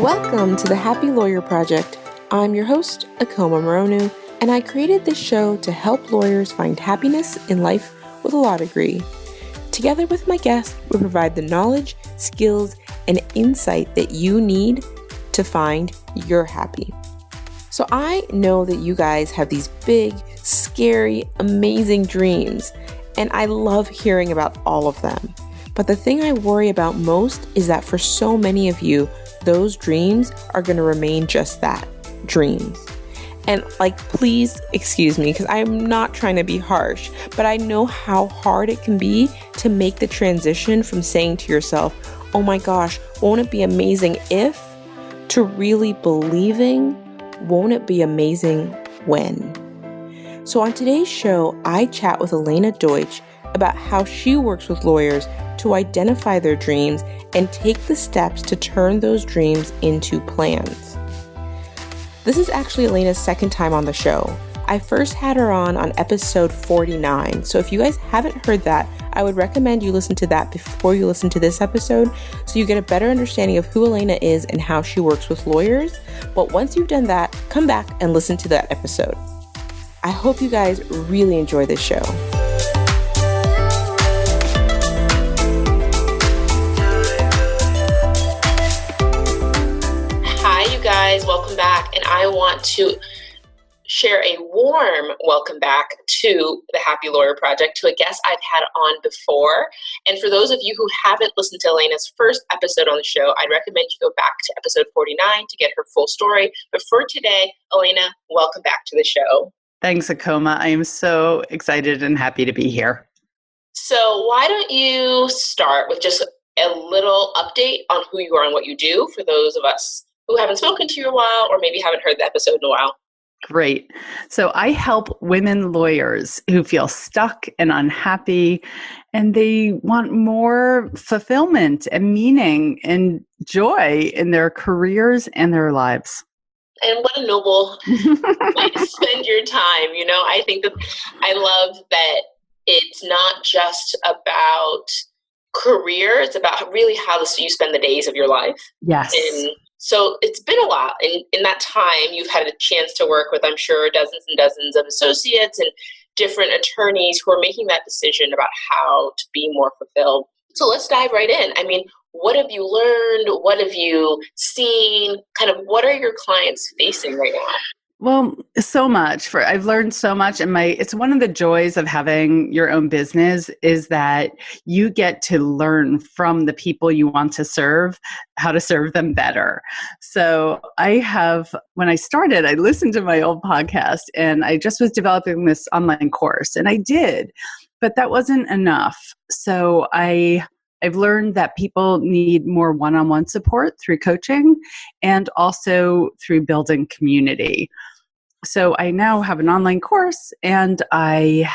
Welcome to the Happy Lawyer Project. I'm your host, Akoma Moronu, and I created this show to help lawyers find happiness in life with a law degree. Together with my guests, we provide the knowledge, skills, and insight that you need to find you're happy. So I know that you guys have these big, scary, amazing dreams, and I love hearing about all of them. But the thing I worry about most is that for so many of you, those dreams are going to remain just that, dreams. And please excuse me, because I'm not trying to be harsh, but I know how hard it can be to make the transition from saying to yourself, oh my gosh, won't it be amazing if, to really believing, won't it be amazing when? So on today's show, I chat with Elena Deutsch about how she works with lawyers to identify their dreams and take the steps to turn those dreams into plans. This is actually Elena's second time on the show. I first had her on episode 49. So if you guys haven't heard that, I would recommend you listen to that before you listen to this episode so you get a better understanding of who Elena is and how she works with lawyers. But once you've done that, come back and listen to that episode. I hope you guys really enjoy this show. Guys, welcome back, and I want to share a warm welcome back to the Happy Lawyer Project, to a guest I've had on before. And for those of you who haven't listened to Elena's first episode on the show, I'd recommend you go back to episode 49 to get her full story. But for today, Elena, welcome back to the show. Thanks, Akoma. I am so excited and happy to be here. So why don't you start with just a little update on who you are and what you do for those of us who haven't spoken to you in a while or maybe haven't heard the episode in a while. Great. So I help women lawyers who feel stuck and unhappy, and they want more fulfillment and meaning and joy in their careers and their lives. And what a noble way to spend your time. You know, I think that I love that it's not just about career, it's about really how you spend the days of your life. Yes. And so it's been a while. In that time, you've had a chance to work with, I'm sure, dozens and dozens of associates and different attorneys who are making that decision about how to be more fulfilled. So let's dive right in. I mean, what have you learned? What have you seen? Kind of what are your clients facing right now? Well, so much. I've learned so much, and it's one of the joys of having your own business is that you get to learn from the people you want to serve, how to serve them better. So when I started, I listened to my old podcast, and I just was developing this online course, and I did, but that wasn't enough. So I've learned that people need more one-on-one support through coaching and also through building community. So I now have an online course, and I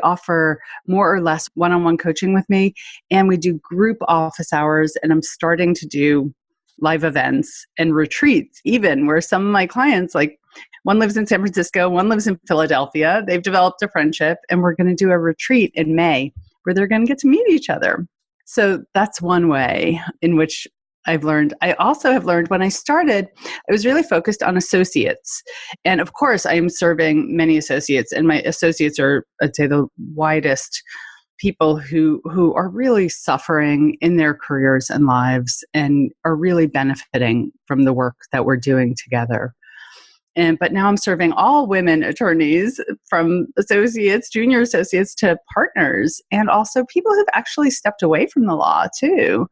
offer more or less one-on-one coaching with me, and we do group office hours, and I'm starting to do live events and retreats even where some of my clients, like one lives in San Francisco, one lives in Philadelphia. They've developed a friendship, and we're going to do a retreat in May where they're going to get to meet each other. So that's one way in which I've learned. I also have learned when I started, I was really focused on associates. And of course, I am serving many associates, and my associates are, I'd say, the widest people who are really suffering in their careers and lives and are really benefiting from the work that we're doing together. But now I'm serving all women attorneys, from associates, junior associates, to partners, and also people who've actually stepped away from the law too,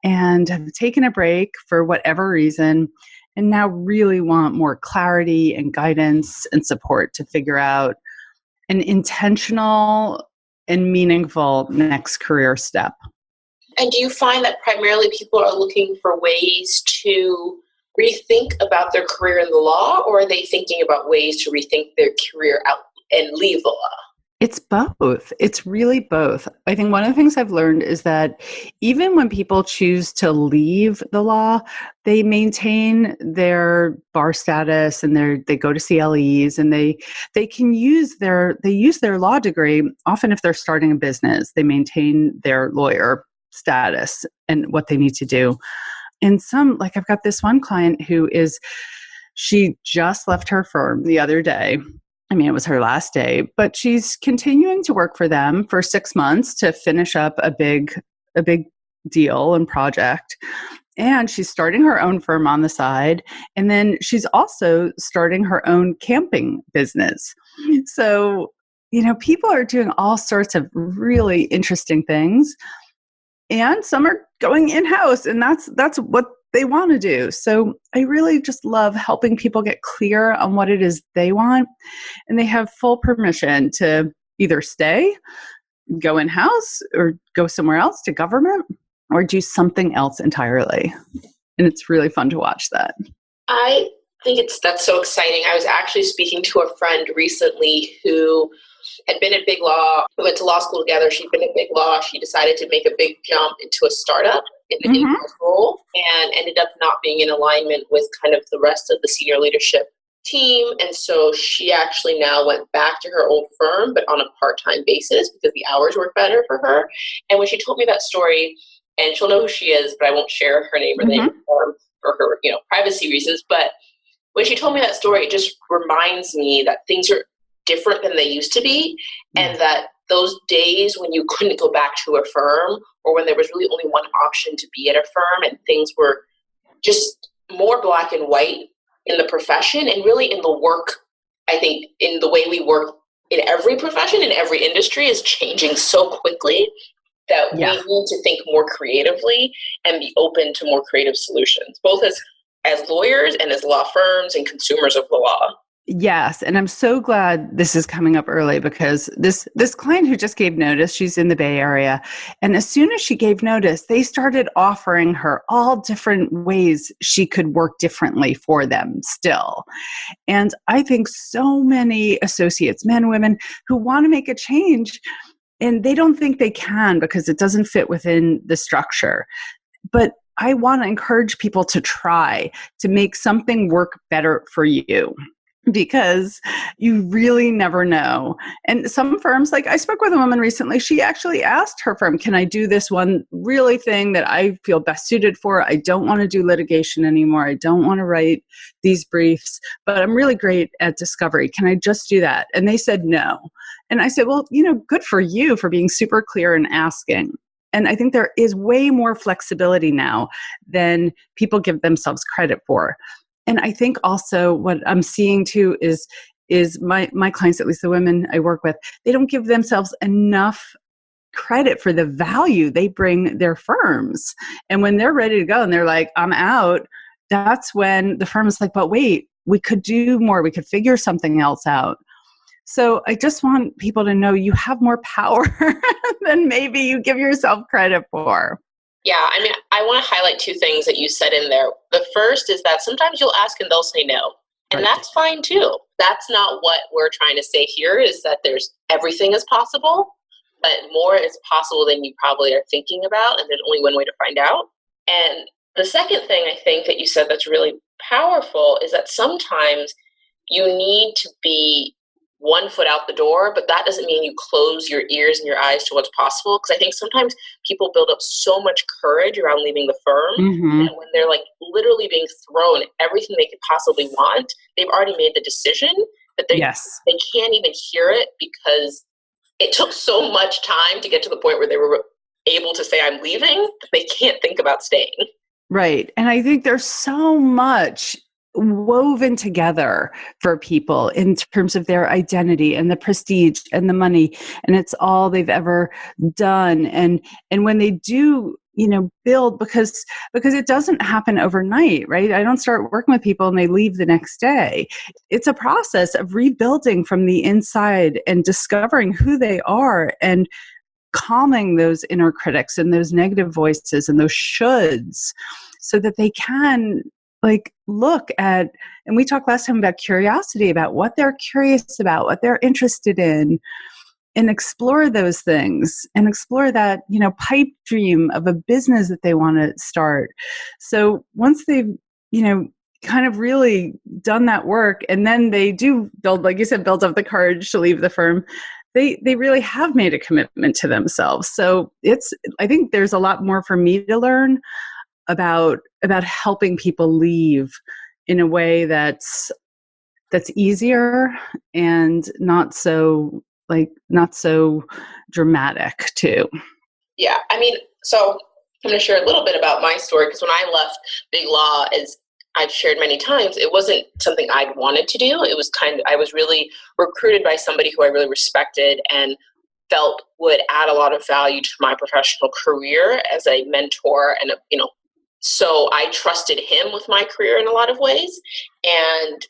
and have taken a break for whatever reason, and now really want more clarity and guidance and support to figure out an intentional and meaningful next career step. And do you find that primarily people are looking for ways to rethink about their career in the law, or are they thinking about ways to rethink their career out and leave the law? It's both. It's really both. I think one of the things I've learned is that even when people choose to leave the law, they maintain their bar status and they go to CLEs, and they can use their law degree. Often if they're starting a business, they maintain their lawyer status and what they need to do. And some, like I've got this one client she just left her firm the other day. I mean, it was her last day, but she's continuing to work for them for 6 months to finish up a big deal and project. And she's starting her own firm on the side. And then she's also starting her own camping business. So, people are doing all sorts of really interesting things. And some are going in-house, and that's what they want to do. So I really just love helping people get clear on what it is they want. And they have full permission to either stay, go in-house, or go somewhere else to government, or do something else entirely. And it's really fun to watch that. I think that's so exciting. I was actually speaking to a friend recently who had been at big law. We went to law school together. She'd been at big law. She decided to make a big jump into a startup in an in-house role and ended up not being in alignment with kind of the rest of the senior leadership team. And so she actually now went back to her old firm, but on a part-time basis because the hours work better for her. And when she told me that story, and she'll know who she is, but I won't share her name or name for her, privacy reasons. But when she told me that story, it just reminds me that things are different than they used to be, and that those days when you couldn't go back to a firm, or when there was really only one option to be at a firm, and things were just more black and white in the profession, and really in the work, I think in the way we work in every profession, in every industry, is changing so quickly that we need to think more creatively and be open to more creative solutions, both as lawyers and as law firms and consumers of the law. Yes. And I'm so glad this is coming up early, because this client who just gave notice, she's in the Bay Area. And as soon as she gave notice, they started offering her all different ways she could work differently for them still. And I think so many associates, men, women, who want to make a change, and they don't think they can because it doesn't fit within the structure. But I want to encourage people to try to make something work better for you, because you really never know. And some firms, like I spoke with a woman recently, she actually asked her firm, can I do this one really thing that I feel best suited for? I don't want to do litigation anymore. I don't want to write these briefs, but I'm really great at discovery. Can I just do that? And they said no. And I said, well, good for you for being super clear and asking. And I think there is way more flexibility now than people give themselves credit for. And I think also what I'm seeing too is my clients, at least the women I work with, they don't give themselves enough credit for the value they bring their firms. And when they're ready to go and they're like, I'm out, that's when the firm is like, but wait, we could do more. We could figure something else out. So I just want people to know you have more power than maybe you give yourself credit for. Yeah, I mean, I want to highlight two things that you said in there. The first is that sometimes you'll ask and they'll say no. And that's fine too. That's not what we're trying to say here, is that everything is possible, but more is possible than you probably are thinking about. And there's only one way to find out. And the second thing I think that you said that's really powerful is that sometimes you need to be one foot out the door, but that doesn't mean you close your ears and your eyes to what's possible. Because I think sometimes people build up so much courage around leaving the firm, and when they're like literally being thrown everything they could possibly want, they've already made the decision that they can't even hear it, because it took so much time to get to the point where they were able to say, I'm leaving, that they can't think about staying. Right. And I think there's so much woven together for people in terms of their identity and the prestige and the money, and it's all they've ever done. And when they do, build, because it doesn't happen overnight, right? I don't start working with people and they leave the next day. It's a process of rebuilding from the inside and discovering who they are and calming those inner critics and those negative voices and those shoulds, so that they can look at, and we talked last time about curiosity, about what they're curious about, what they're interested in, and explore those things and explore that, pipe dream of a business that they want to start. So once they've, kind of really done that work, and then they do build, like you said, build up the courage to leave the firm, they really have made a commitment to themselves. So I think there's a lot more for me to learn. about helping people leave in a way that's easier and not so dramatic too. Yeah, I mean, so I'm going to share a little bit about my story, because when I left Big Law, as I've shared many times, it wasn't something I'd wanted to do. It was I was really recruited by somebody who I really respected and felt would add a lot of value to my professional career as a mentor. And, so I trusted him with my career in a lot of ways. And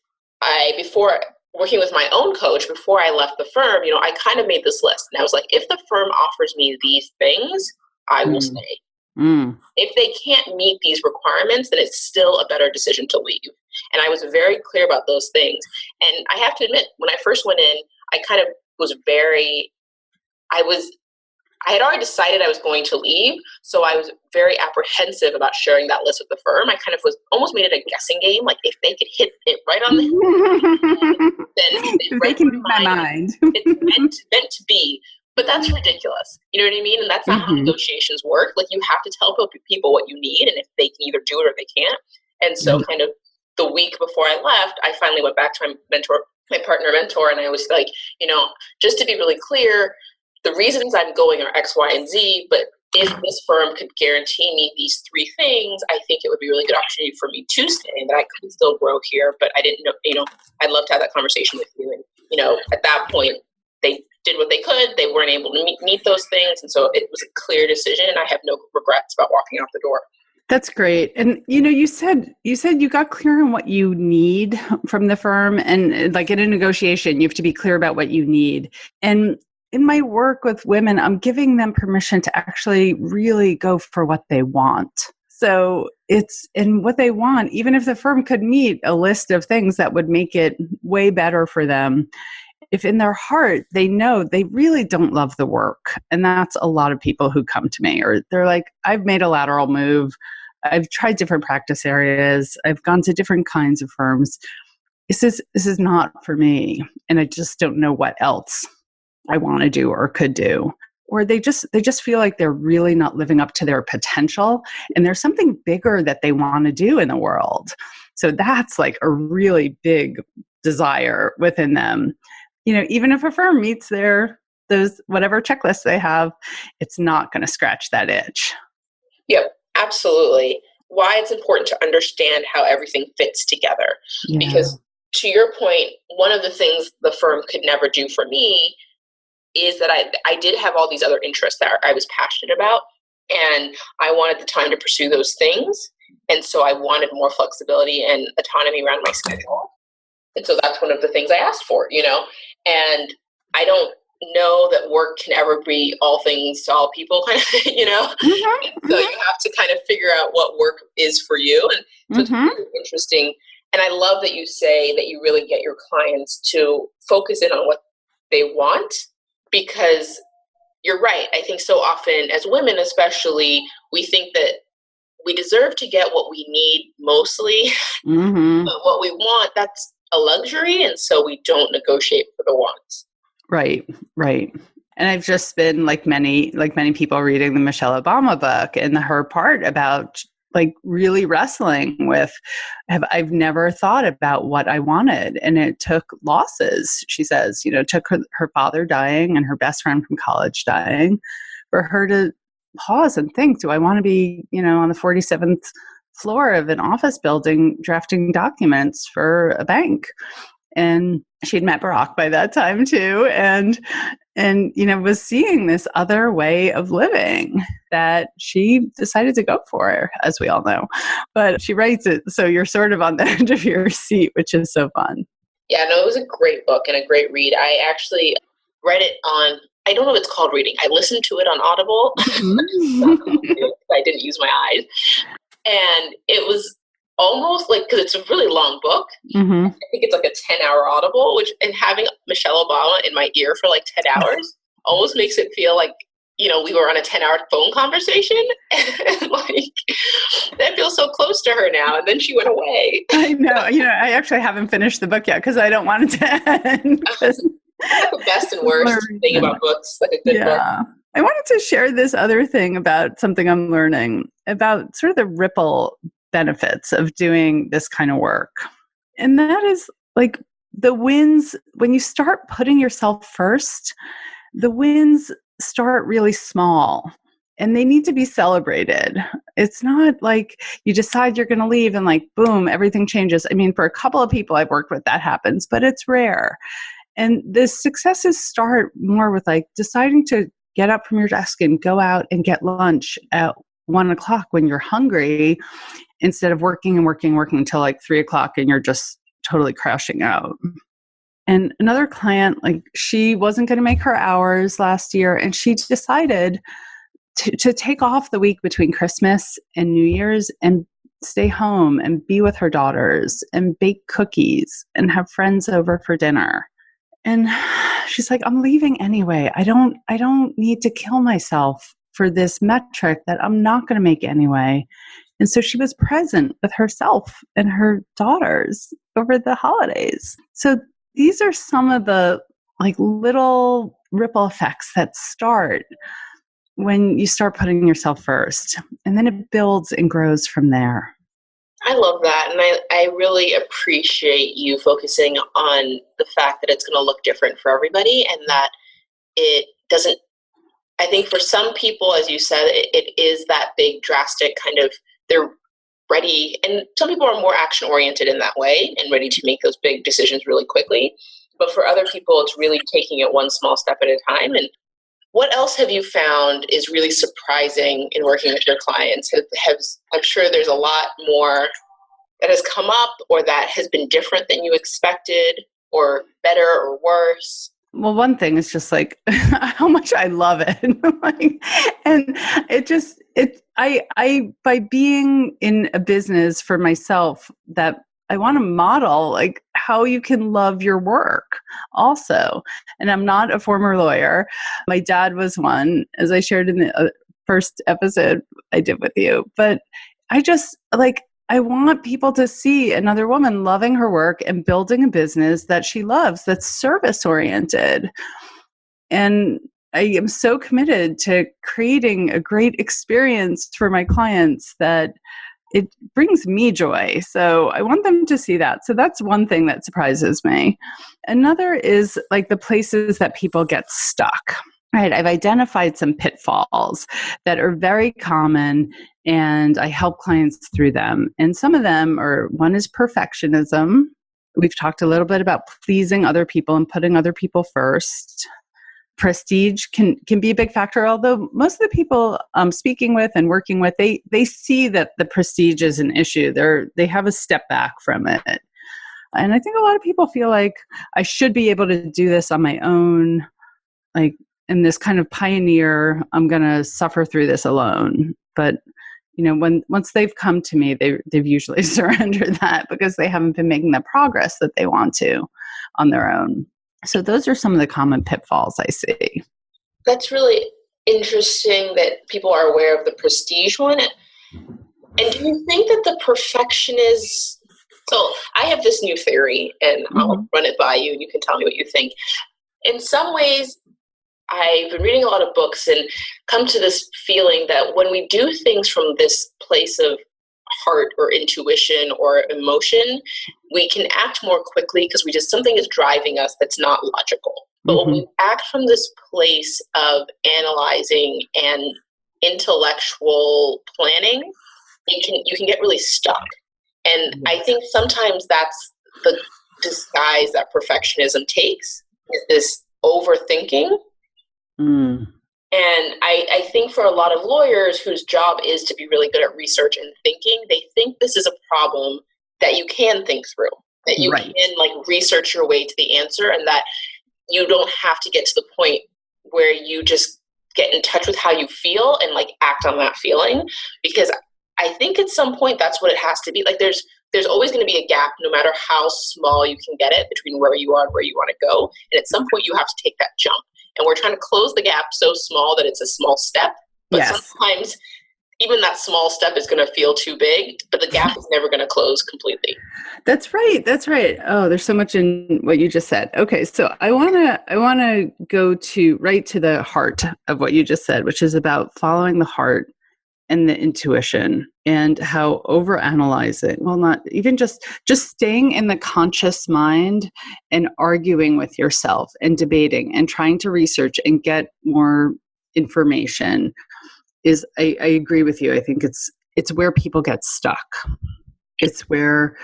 before working with my own coach, before I left the firm, I kind of made this list, and I was like, if the firm offers me these things, I will stay. If they can't meet these requirements, then it's still a better decision to leave. And I was very clear about those things. And I have to admit, when I first went in, I kind of was I had already decided I was going to leave. So I was very apprehensive about sharing that list with the firm. I kind of almost made it a guessing game. Like, if they could hit it right on the head, then they can read my mind. It's meant to be. But that's ridiculous. You know what I mean? And that's not how negotiations work. Like, you have to tell people what you need, and if they can either do it or they can't. And so kind of the week before I left, I finally went back to my partner mentor, and I was like, just to be really clear, the reasons I'm going are X, Y, and Z, but if this firm could guarantee me these three things, I think it would be a really good opportunity for me to stay, and that I could still grow here. But I didn't know, I'd love to have that conversation with you. And, at that point, they did what they could. They weren't able to meet those things. And so it was a clear decision. I have no regrets about walking out the door. That's great. And, you said you got clear on what you need from the firm, and like in a negotiation, you have to be clear about what you need. And in my work with women, I'm giving them permission to actually really go for what they want. So it's in what they want, even if the firm could meet a list of things that would make it way better for them. If in their heart, they know they really don't love the work. And that's a lot of people who come to me, or they're like, I've made a lateral move. I've tried different practice areas. I've gone to different kinds of firms. This is not for me. And I just don't know what else I want to do or could do. Or they just feel like they're really not living up to their potential, and there's something bigger that they want to do in the world. So that's like a really big desire within them. Even if a firm meets those whatever checklists they have, it's not going to scratch that itch. Yep, absolutely. Why it's important to understand how everything fits together. Yeah. Because to your point, one of the things the firm could never do for me is that I did have all these other interests that I was passionate about, and I wanted the time to pursue those things. And so I wanted more flexibility and autonomy around my schedule. And so that's one of the things I asked for, and I don't know that work can ever be all things to all people, kind of, So you have to kind of figure out what work is for you. And so it's really interesting. And I love that you say that you really get your clients to focus in on what they want, because you're right. I think so often as women, especially, we think that we deserve to get what we need mostly, but what we want, that's a luxury. And so we don't negotiate for the wants. Right. And I've just been like many people reading the Michelle Obama book, and her part about like really wrestling with, I've never thought about what I wanted. And it took losses, she says, it took her father dying and her best friend from college dying for her to pause and think, do I want to be, on the 47th floor of an office building drafting documents for a bank? And she'd met Barack by that time too. And was seeing this other way of living that she decided to go for, as we all know. But she writes it, so you're sort of on the edge of your seat, which is so fun. Yeah, no, it was a great book and a great read. I actually read it on, I don't know if it's called reading. I listened to it on Audible. I didn't use my eyes. And it was almost like, because it's a really long book, I think it's like a 10-hour Audible, and having Michelle Obama in my ear for like 10 hours almost makes it feel like, we were on a 10-hour phone conversation, and like, that feels so close to her now. And then she went away. I know. I actually haven't finished the book yet because I don't want it to end. That's the best and worst thing about books, like a good book. I wanted to share this other thing about something I'm learning about sort of the ripple benefits of doing this kind of work. And that is like the wins, when you start putting yourself first, the wins start really small and they need to be celebrated. It's not like you decide you're going to leave and like, boom, everything changes. I mean, for a couple of people I've worked with, that happens, but it's rare. And the successes start more with like deciding to get up from your desk and go out and get lunch at 1:00 when you're hungry, instead of working until like 3:00 and you're just totally crashing out. And another client, like she wasn't going to make her hours last year, and she decided to take off the week between Christmas and New Year's and stay home and be with her daughters and bake cookies and have friends over for dinner. And she's like, I'm leaving anyway. I don't need to kill myself for this metric that I'm not going to make anyway. And so she was present with herself and her daughters over the holidays. So these are some of the like little ripple effects that start when you start putting yourself first. And then it builds and grows from there. I love that. And I really appreciate you focusing on the fact that it's going to look different for everybody, and that it doesn't, I think for some people, as you said, it is that big drastic kind of, they're ready. And some people are more action oriented in that way and ready to make those big decisions really quickly. But for other people, it's really taking it one small step at a time. And what else have you found is really surprising in working with your clients? I'm sure there's a lot more that has come up or that has been different than you expected, or better or worse. Well, one thing is just like how much I love it. Like, and I by being in a business for myself, that I want to model like how you can love your work also. And I'm not a former lawyer. My dad was one, as I shared in the first episode I did with you. But I want people to see another woman loving her work and building a business that she loves, that's service oriented. And I am so committed to creating a great experience for my clients that it brings me joy. So I want them to see that. So that's one thing that surprises me. Another is like the places that people get stuck. Right. I've identified some pitfalls that are very common, and I help clients through them. And some of them are, one is perfectionism. We've talked a little bit about pleasing other people and putting other people first. Prestige can be a big factor, although most of the people I'm speaking with and working with, they see that the prestige is an issue. They have a step back from it. And I think a lot of people feel like I should be able to do this on my own, like in this kind of pioneer, I'm going to suffer through this alone. But once they've come to me, they've usually surrendered that because they haven't been making the progress that they want to on their own. So those are some of the common pitfalls I see. That's really interesting that people are aware of the prestige one. And do you think that the perfectionist, so I have this new theory, and I'll run it by you and you can tell me what you think. In some ways, I've been reading a lot of books and come to this feeling that when we do things from this place of heart or intuition or emotion, we can act more quickly because something is driving us that's not logical. But when we act from this place of analyzing and intellectual planning, you can get really stuck. And I think sometimes that's the disguise that perfectionism takes, is this overthinking. And I think for a lot of lawyers whose job is to be really good at research and thinking, they think this is a problem that you can think through, that you can research your way to the answer, and that you don't have to get to the point where you just get in touch with how you feel and act on that feeling. Because I think at some point that's what it has to be. There's always going to be a gap, no matter how small you can get it, between where you are and where you want to go. And at some point you have to take that jump. And we're trying to close the gap so small that it's a small step. But sometimes even that small step is going to feel too big, but the gap is never going to close completely. That's right. That's right. Oh, there's so much in what you just said. Okay, so I wanna go right to the heart of what you just said, which is about following the heart and the intuition, and how overanalyzing, well, not even just staying in the conscious mind and arguing with yourself and debating and trying to research and get more information is, I agree with you. I think it's where people get stuck. It's where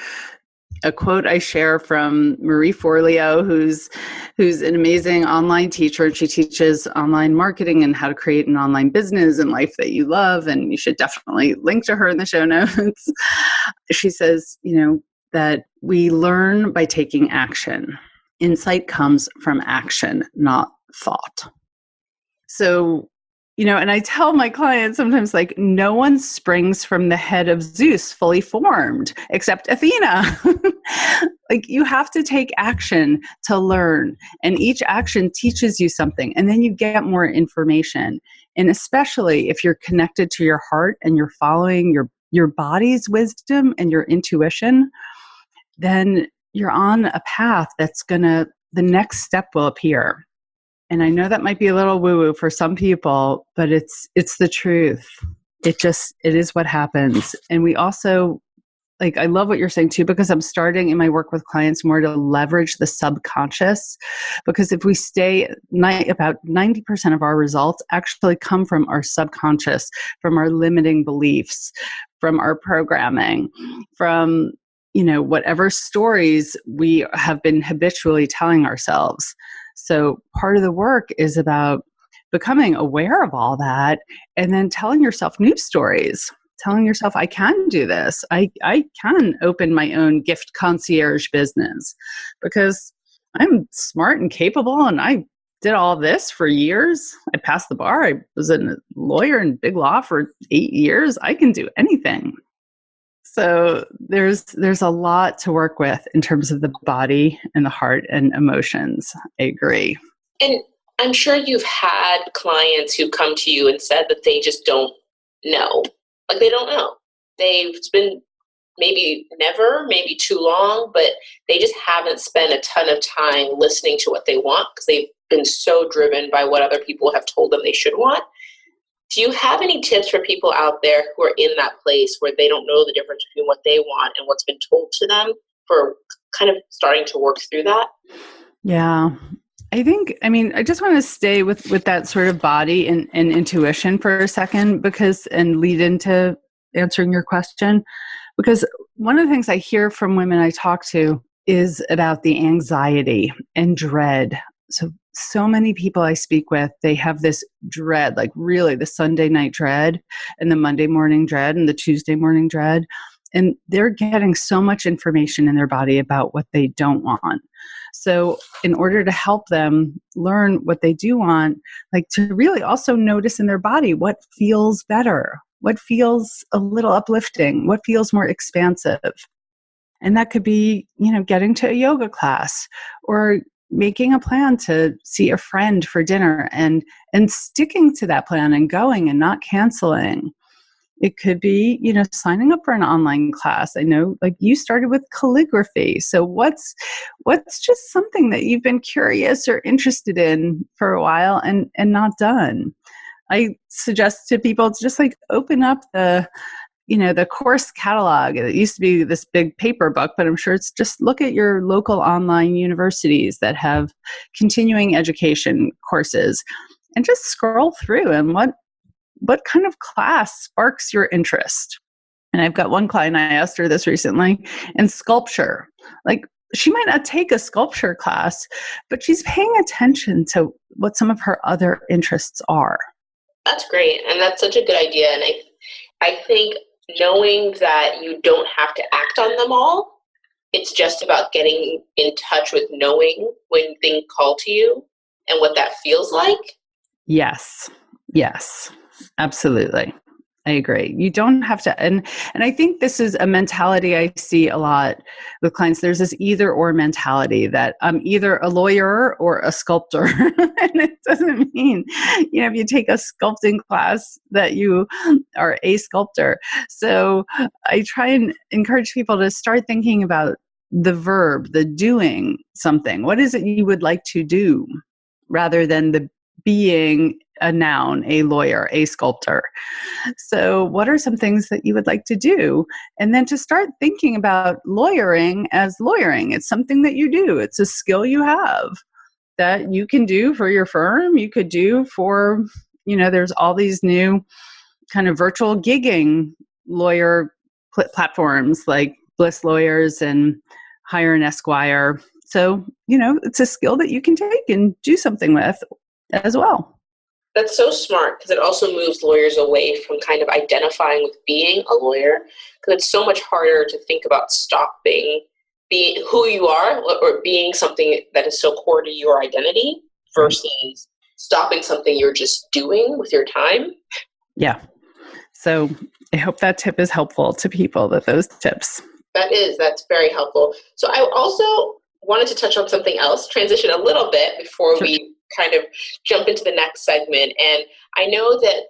a quote I share from Marie Forleo, who's an amazing online teacher, and she teaches online marketing and how to create an online business and life that you love. And you should definitely link to her in the show notes. She says, that we learn by taking action. Insight comes from action, not thought. So, and I tell my clients sometimes, like, no one springs from the head of Zeus fully formed except Athena. Like, you have to take action to learn, and each action teaches you something, and then you get more information. And especially if you're connected to your heart and you're following your body's wisdom and your intuition, then you're on a path the next step will appear. And I know that might be a little woo-woo for some people, but it's the truth. It is what happens. And we also, like, I love what you're saying too, because I'm starting in my work with clients more to leverage the subconscious, because if we stay, about 90% of our results actually come from our subconscious, from our limiting beliefs, from our programming, from, whatever stories we have been habitually telling ourselves. So part of the work is about becoming aware of all that, and then telling yourself new stories, telling yourself, I can do this. I can open my own gift concierge business because I'm smart and capable, and I did all this for years. I passed the bar. I was a lawyer in big law for 8 years. I can do anything. So there's a lot to work with in terms of the body and the heart and emotions. I agree. And I'm sure you've had clients who come to you and said that they just don't know. Like, they don't know. It's been maybe never, maybe too long, but they just haven't spent a ton of time listening to what they want because they've been so driven by what other people have told them they should want. Do you have any tips for people out there who are in that place where they don't know the difference between what they want and what's been told to them, for kind of starting to work through that? Yeah. I just want to stay with that sort of body and intuition for a second, and lead into answering your question, because one of the things I hear from women I talk to is about the anxiety and dread. So many people I speak with, they have this dread, like really the Sunday night dread and the Monday morning dread and the Tuesday morning dread. And they're getting so much information in their body about what they don't want. So in order to help them learn what they do want, like, to really also notice in their body what feels better, what feels a little uplifting, what feels more expansive. And that could be, getting to a yoga class, or making a plan to see a friend for dinner and sticking to that plan and going and not canceling. It could be, signing up for an online class. I know, like, you started with calligraphy. So what's just something that you've been curious or interested in for a while and not done? I suggest to people to just, like, open up the course catalog. It used to be this big paper book, but I'm sure it's just look at your local online universities that have continuing education courses and just scroll through, and what kind of class sparks your interest. And I've got one client, I asked her this recently, in sculpture. Like, she might not take a sculpture class, but she's paying attention to what some of her other interests are. That's great. And that's such a good idea. And I think knowing that you don't have to act on them all, it's just about getting in touch with knowing when things call to you and what that feels like. Yes, absolutely. I agree. You don't have to, and I think this is a mentality I see a lot with clients. There's this either or mentality that I'm either a lawyer or a sculptor. And it doesn't mean, if you take a sculpting class that you are a sculptor. So I try and encourage people to start thinking about the verb, the doing something. What is it you would like to do rather than the being a noun, a lawyer, a sculptor. So what are some things that you would like to do? And then to start thinking about lawyering as lawyering. It's something that you do. It's a skill you have that you can do for your firm. You could do for, there's all these new kind of virtual gigging lawyer platforms like Bliss Lawyers and Hire and Esquire. So, it's a skill that you can take and do something with as well. That's so smart because it also moves lawyers away from kind of identifying with being a lawyer, because it's so much harder to think about stopping being who you are or being something that is so core to your identity versus stopping something you're just doing with your time. Yeah. So I hope that tip is helpful to people, those tips. That's very helpful. So I also wanted to touch on something else, transition a little bit before we kind of jump into the next segment. And I know that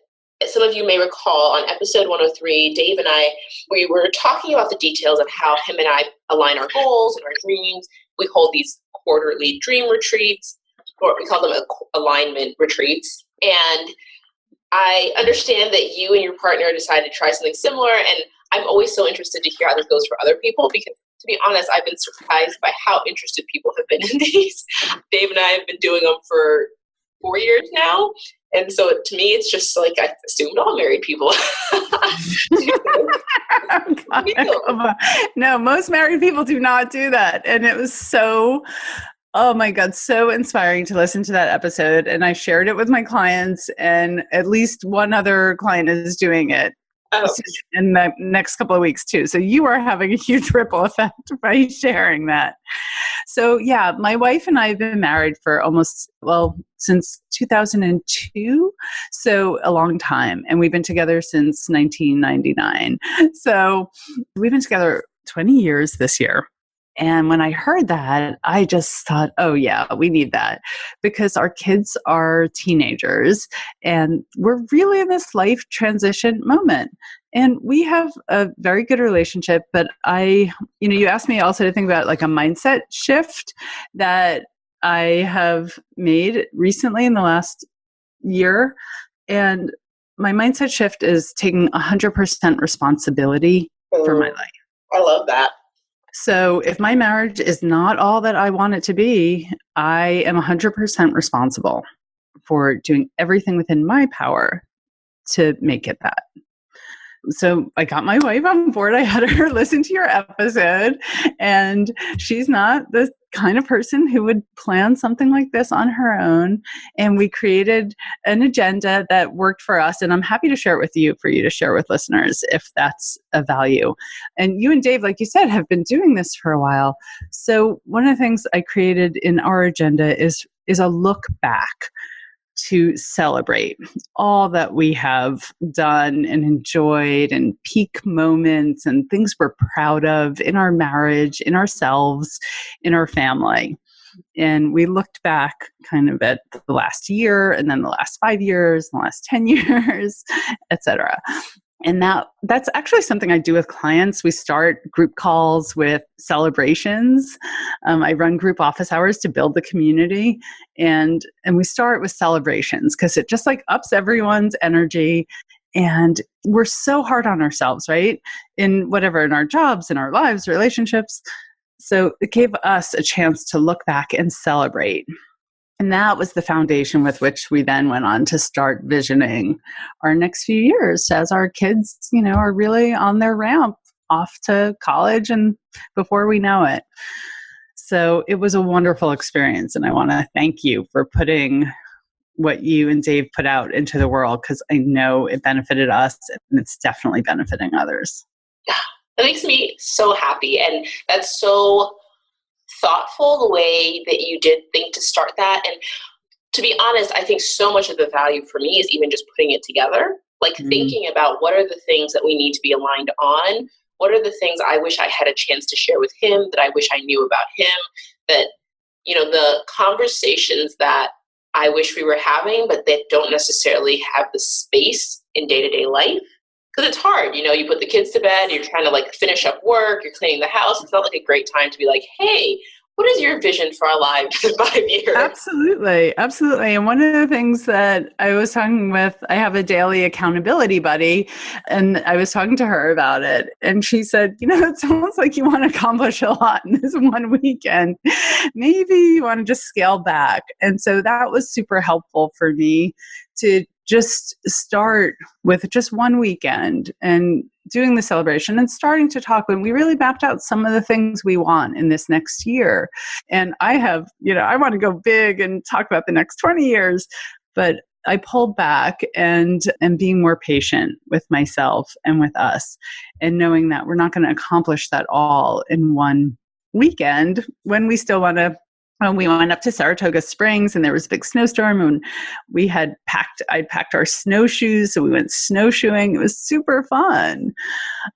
some of you may recall on episode 103, Dave and I, we were talking about the details of how him and I align our goals and our dreams. We hold these quarterly dream retreats, or we call them alignment retreats. And I understand that you and your partner decided to try something similar. And I'm always so interested to hear how this goes for other people, because to be honest, I've been surprised by how interested people have been in these. Dave and I have been doing them for 4 years now. And so to me, it's just like I assumed all married people. No, most married people do not do that. And it was so, oh my God, so inspiring to listen to that episode. And I shared it with my clients, and at least one other client is doing it. In the next couple of weeks too. So you are having a huge ripple effect by sharing that. So yeah, my wife and I have been married for since 2002. So a long time. And we've been together since 1999. So we've been together 20 years this year. And when I heard that, I just thought, oh yeah, we need that, because our kids are teenagers and we're really in this life transition moment. And we have a very good relationship, but you asked me also to think about like a mindset shift that I have made recently in the last year. And my mindset shift is taking 100% responsibility for my life. I love that. So if my marriage is not all that I want it to be, I am 100% responsible for doing everything within my power to make it that. So I got my wife on board. I had her listen to your episode, and she's not the kind of person who would plan something like this on her own. And we created an agenda that worked for us. And I'm happy to share it with you for you to share with listeners if that's a value. And you and Dave, like you said, have been doing this for a while. So one of the things I created in our agenda is a look back to celebrate all that we have done and enjoyed, and peak moments and things we're proud of in our marriage, in ourselves, in our family. And we looked back kind of at the last year, and then the last 5 years, and the last 10 years, etc. And that's actually something I do with clients. We start group calls with celebrations. I run group office hours to build the community. And we start with celebrations because it just like ups everyone's energy. And we're so hard on ourselves, right? In our jobs, in our lives, relationships. So it gave us a chance to look back and celebrate. And that was the foundation with which we then went on to start visioning our next few years as our kids, are really on their ramp off to college and before we know it. So it was a wonderful experience. And I want to thank you for putting what you and Dave put out into the world, because I know it benefited us and it's definitely benefiting others. Yeah, that makes me so happy. And that's so thoughtful the way that you did think to start that. And to be honest, I think so much of the value for me is even just putting it together. Like thinking about what are the things that we need to be aligned on? What are the things I wish I had a chance to share with him, that I wish I knew about him, that, the conversations that I wish we were having, but that don't necessarily have the space in day-to-day life. Because it's hard, you put the kids to bed, you're trying to like finish up work, you're cleaning the house. It's not like a great time to be like, hey, what is your vision for our lives in 5 years? Absolutely. Absolutely. And one of the things that I was talking with, I have a daily accountability buddy, and I was talking to her about it. And she said, it sounds like you want to accomplish a lot in this one weekend. Maybe you want to just scale back. And so that was super helpful for me to just start with just one weekend and doing the celebration and starting to talk when we really mapped out some of the things we want in this next year. And I have, I want to go big and talk about the next 20 years, but I pulled back and being more patient with myself and with us, and knowing that we're not going to accomplish that all in one weekend when we still want to. We went up to Saratoga Springs and there was a big snowstorm, and I'd packed our snowshoes. So we went snowshoeing. It was super fun.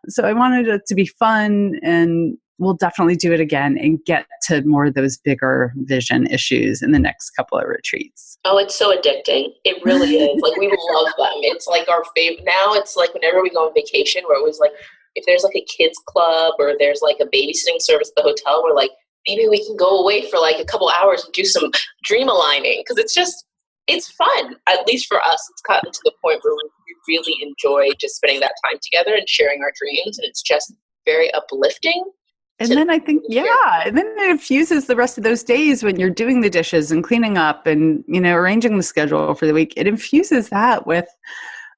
So I wanted it to be fun, and we'll definitely do it again and get to more of those bigger vision issues in the next couple of retreats. Oh, it's so addicting. It really is. Like, we love them. It's like our favorite. Now it's like whenever we go on vacation, we're always like, if there's like a kids club or there's like a babysitting service at the hotel, we're like, maybe we can go away for like a couple hours and do some dream aligning, because it's fun. At least for us, it's gotten to the point where we really enjoy just spending that time together and sharing our dreams. And it's just very uplifting. And then I think, and then it infuses the rest of those days when you're doing the dishes and cleaning up and, arranging the schedule for the week. It infuses that with,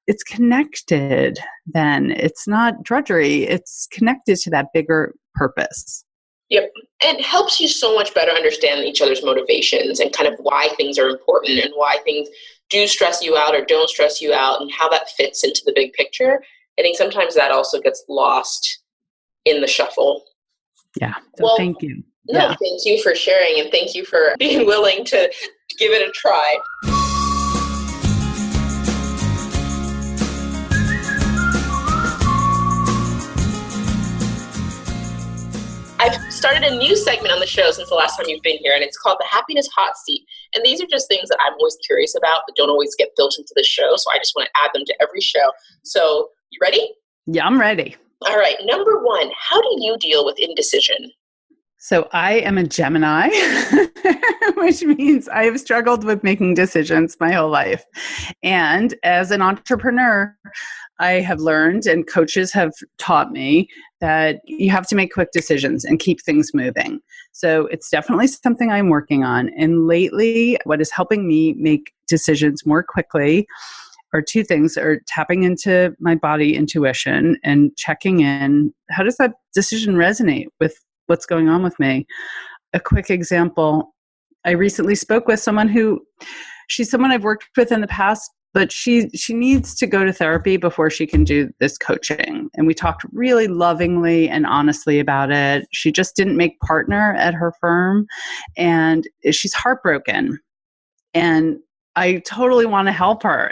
it's connected then. It's not drudgery. It's connected to that bigger purpose. Yep. And it helps you so much better understand each other's motivations and kind of why things are important and why things do stress you out or don't stress you out and how that fits into the big picture. I think sometimes that also gets lost in the shuffle. Yeah. Well, thank you. No, Thank you for sharing, and thank you for being willing to give it a try. I've started a new segment on the show since the last time you've been here, and it's called the Happiness Hot Seat. And these are just things that I'm always curious about but don't always get built into the show, so I just want to add them to every show. So, you ready? Yeah, I'm ready. All right. Number one, how do you deal with indecision? So I am a Gemini, which means I have struggled with making decisions my whole life. And as an entrepreneur, I have learned, and coaches have taught me, that you have to make quick decisions and keep things moving. So it's definitely something I'm working on. And lately, what is helping me make decisions more quickly are two things: are tapping into my body intuition and checking in. How does that decision resonate with what's going on with me? A quick example, I recently spoke with someone she's someone I've worked with in the past, but she needs to go to therapy before she can do this coaching. And we talked really lovingly and honestly about it. She just didn't make partner at her firm, and she's heartbroken. And I totally want to help her.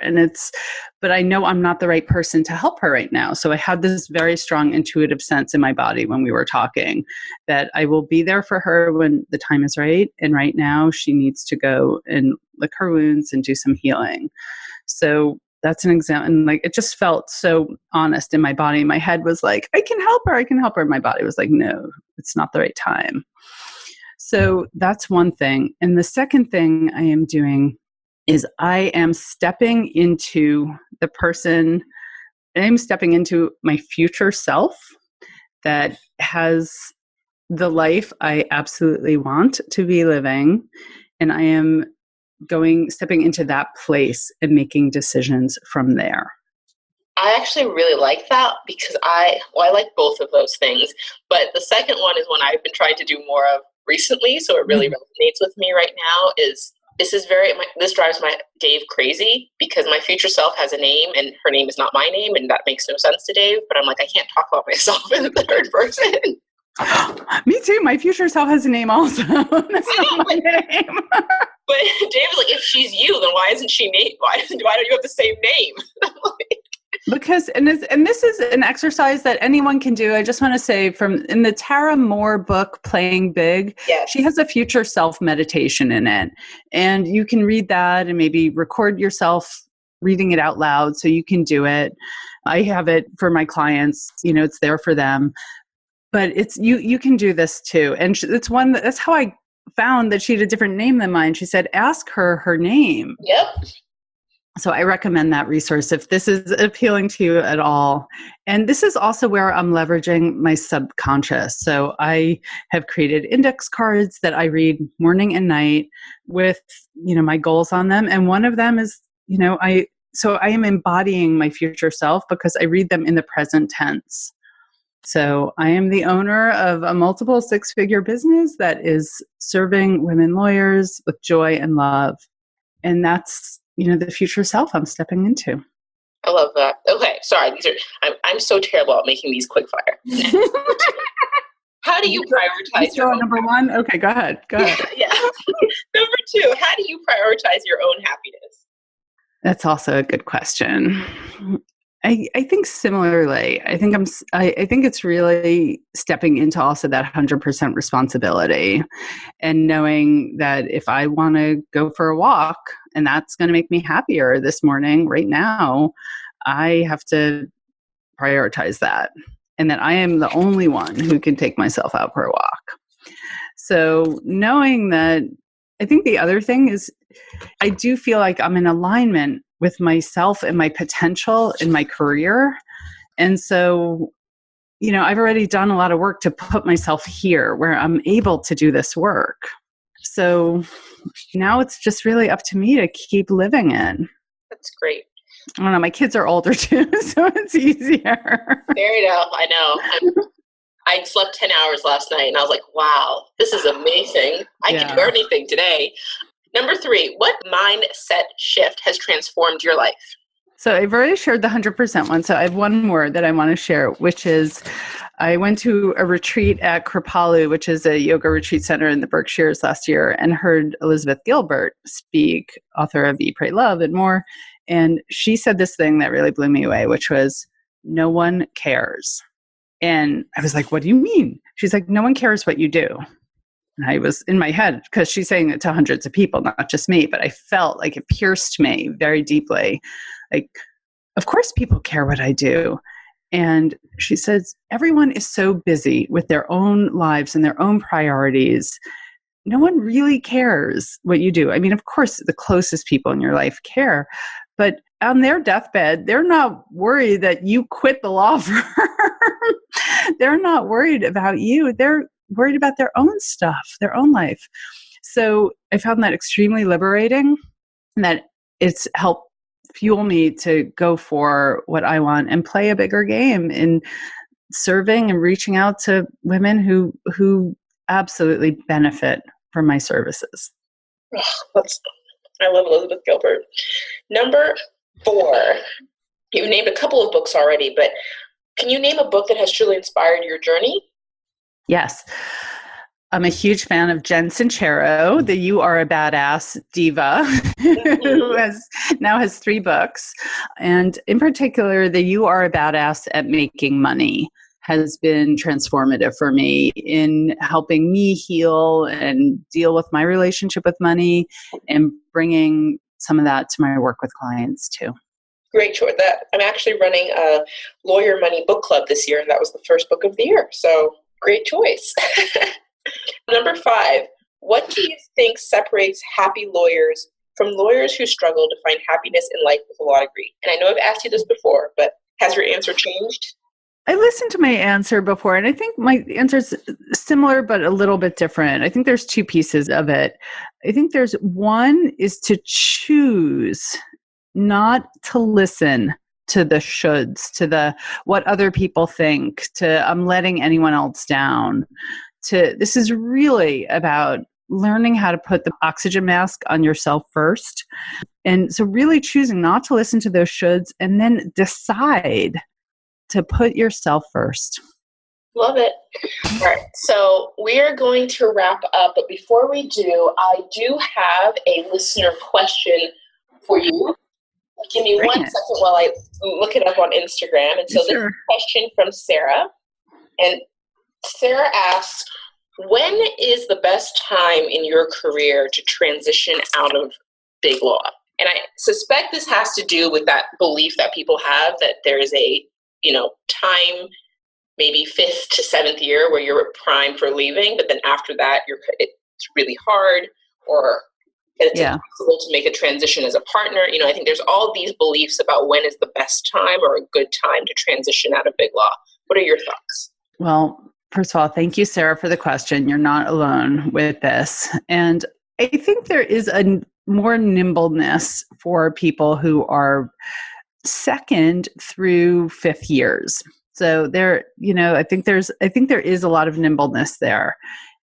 But I know I'm not the right person to help her right now. So I had this very strong intuitive sense in my body when we were talking that I will be there for her when the time is right. And right now she needs to go and lick her wounds and do some healing. So that's an example. And it just felt so honest in my body. My head was like, I can help her. My body was like, no, it's not the right time. So that's one thing. And the second thing I am doing is I am stepping into my future self that has the life I absolutely want to be living. And I am stepping into that place and making decisions from there. I actually really like that because I like both of those things. But the second one is one I've been trying to do more of recently. So it really resonates with me right now this drives my Dave crazy because my future self has a name and her name is not my name, and that makes no sense to Dave. But I'm like, I can't talk about myself in the third person. Me too. My future self has a name also. That's not my name. But Dave is like, if she's you, then why isn't she named? Why don't you have the same name? Because, and this is an exercise that anyone can do. I just want to say in the Tara Moore book, Playing Big, Yes. she has a future self meditation in it. And you can read that and maybe record yourself reading it out loud so you can do it. I have it for my clients, it's there for them. But it's, you can do this too. And that's how I found that she had a different name than mine. She said, ask her name. Yep. So I recommend that resource if this is appealing to you at all. And this is also where I'm leveraging my subconscious. So I have created index cards that I read morning and night with, my goals on them. And one of them is, I am embodying my future self because I read them in the present tense. So I am the owner of a multiple six-figure business that is serving women lawyers with joy and love. And that's the future self I'm stepping into. I love that. Okay, sorry. I'm so terrible at making these quick fire. How do you prioritize your own number one? Okay, go ahead. Yeah. Number two, how do you prioritize your own happiness? That's also a good question. I think similarly. I think it's really stepping into also that 100% responsibility and knowing that if I want to go for a walk and that's going to make me happier this morning, right now, I have to prioritize that. And that I am the only one who can take myself out for a walk. So knowing that, I think the other thing is I do feel like I'm in alignment with myself and my potential in my career. And so, I've already done a lot of work to put myself here where I'm able to do this work. So now it's just really up to me to keep living it. That's great. I don't know, my kids are older too, so it's easier. Fair enough. I know. I slept 10 hours last night and I was like, wow, this is amazing. I can do anything today. Number 3, what mindset shift has transformed your life? So I've already shared the 100% one. So I have one more that I want to share, which is I went to a retreat at Kripalu, which is a yoga retreat center in the Berkshires last year, and heard Elizabeth Gilbert speak, author of Eat, Pray, Love, and more. And she said this thing that really blew me away, which was, no one cares. And I was like, what do you mean? She's like, no one cares what you do. And I was in my head because she's saying it to hundreds of people, not just me, but I felt like it pierced me very deeply. Like, of course people care what I do. And she says, everyone is so busy with their own lives and their own priorities. No one really cares what you do. I mean, of course, the closest people in your life care, but on their deathbed, they're not worried that you quit the law firm. They're not worried about you. They're worried about their own stuff, their own life. So I found that extremely liberating, and that it's helped fuel me to go for what I want and play a bigger game in serving and reaching out to women who absolutely benefit from my services. I love Elizabeth Gilbert. Number 4, you've named a couple of books already, but can you name a book that has truly inspired your journey? Yes. I'm a huge fan of Jen Sincero, the You Are a Badass diva, who now has 3 books. And in particular, the You Are a Badass at Making Money has been transformative for me in helping me heal and deal with my relationship with money and bringing some of that to my work with clients too. Great choice. I'm actually running a Lawyer Money book club this year, and that was the first book of the year. So great choice. Number 5, what do you think separates happy lawyers from lawyers who struggle to find happiness in life with a law degree? And I know I've asked you this before, but has your answer changed? I listened to my answer before, and I think my answer is similar but a little bit different. I think there's 2 pieces of it. I think there's one is to choose not to listen to the shoulds, to the what other people think, to I'm letting anyone else down. This is really about learning how to put the oxygen mask on yourself first. And so really choosing not to listen to those shoulds and then decide to put yourself first. Love it. All right. So we are going to wrap up. But before we do, I do have a listener question for you. Give me one second while I look it up on Instagram. And so this is a question from Sarah. And Sarah asks, when is the best time in your career to transition out of big law? And I suspect this has to do with that belief that people have that there is a, time, maybe 5th to 7th year where you're primed for leaving, but then after that, it's really hard, or it's impossible to make a transition as a partner. I think there's all these beliefs about when is the best time or a good time to transition out of big law. What are your thoughts? Well, first of all, thank you, Sarah, for the question. You're not alone with this. And I think there is a more nimbleness for people who are 2nd through 5th years. So there, I think there is a lot of nimbleness there.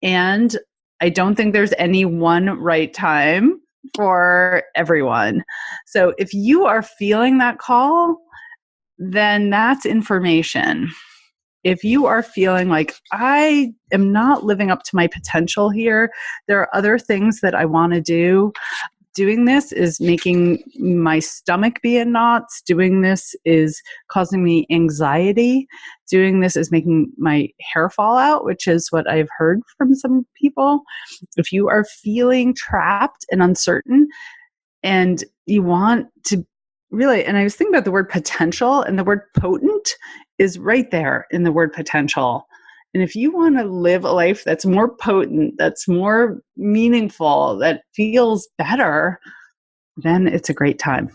And I don't think there's any one right time for everyone. So if you are feeling that call, then that's information. If you are feeling like I am not living up to my potential here, there are other things that I want to do. Doing this is making my stomach be in knots. Doing this is causing me anxiety. Doing this is making my hair fall out, which is what I've heard from some people. If you are feeling trapped and uncertain and you want to really, and I was thinking about the word potential, and the word potent is right there in the word potential. And if you want to live a life that's more potent, that's more meaningful, that feels better, then it's a great time.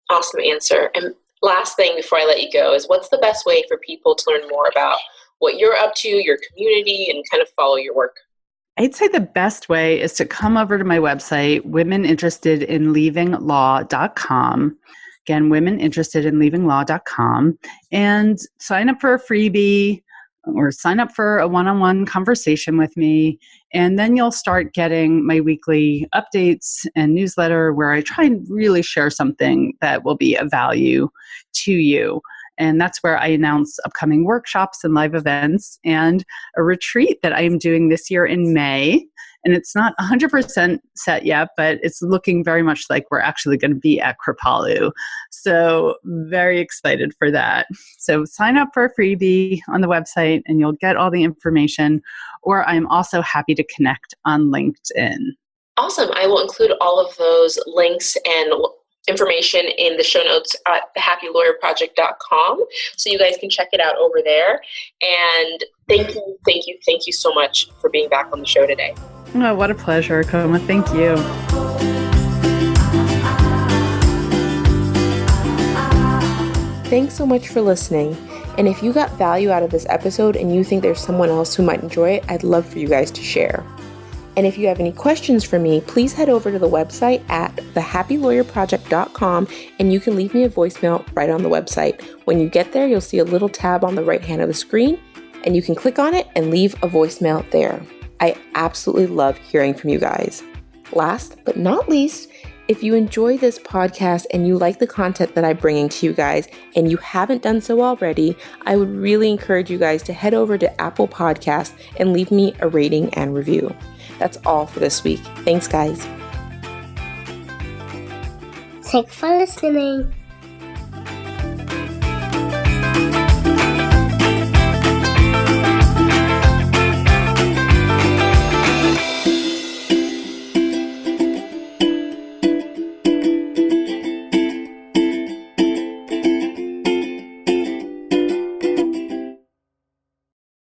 Awesome answer. And last thing before I let you go is, what's the best way for people to learn more about what you're up to, your community, and kind of follow your work? I'd say the best way is to come over to my website, womeninterestedinleavinglaw.com. Again, womeninterestedinleavinglaw.com, and sign up for a freebie or sign up for a one-on-one conversation with me. And then you'll start getting my weekly updates and newsletter where I try and really share something that will be of value to you. And that's where I announce upcoming workshops and live events and a retreat that I am doing this year in May. And it's not 100% set yet, but it's looking very much like we're actually going to be at Kripalu. So very excited for that. So sign up for a freebie on the website and you'll get all the information. Or I'm also happy to connect on LinkedIn. Awesome. I will include all of those links and information in the show notes at thehappylawyerproject.com. So you guys can check it out over there. And thank you so much for being back on the show today. Oh, what a pleasure, Koma. Thank you. Thanks so much for listening. And if you got value out of this episode and you think there's someone else who might enjoy it, I'd love for you guys to share. And if you have any questions for me, please head over to the website at thehappylawyerproject.com and you can leave me a voicemail right on the website. When you get there, you'll see a little tab on the right hand of the screen and you can click on it and leave a voicemail there. I absolutely love hearing from you guys. Last but not least, if you enjoy this podcast and you like the content that I'm bringing to you guys and you haven't done so already, I would really encourage you guys to head over to Apple Podcasts and leave me a rating and review. That's all for this week. Thanks, guys. Thanks for listening.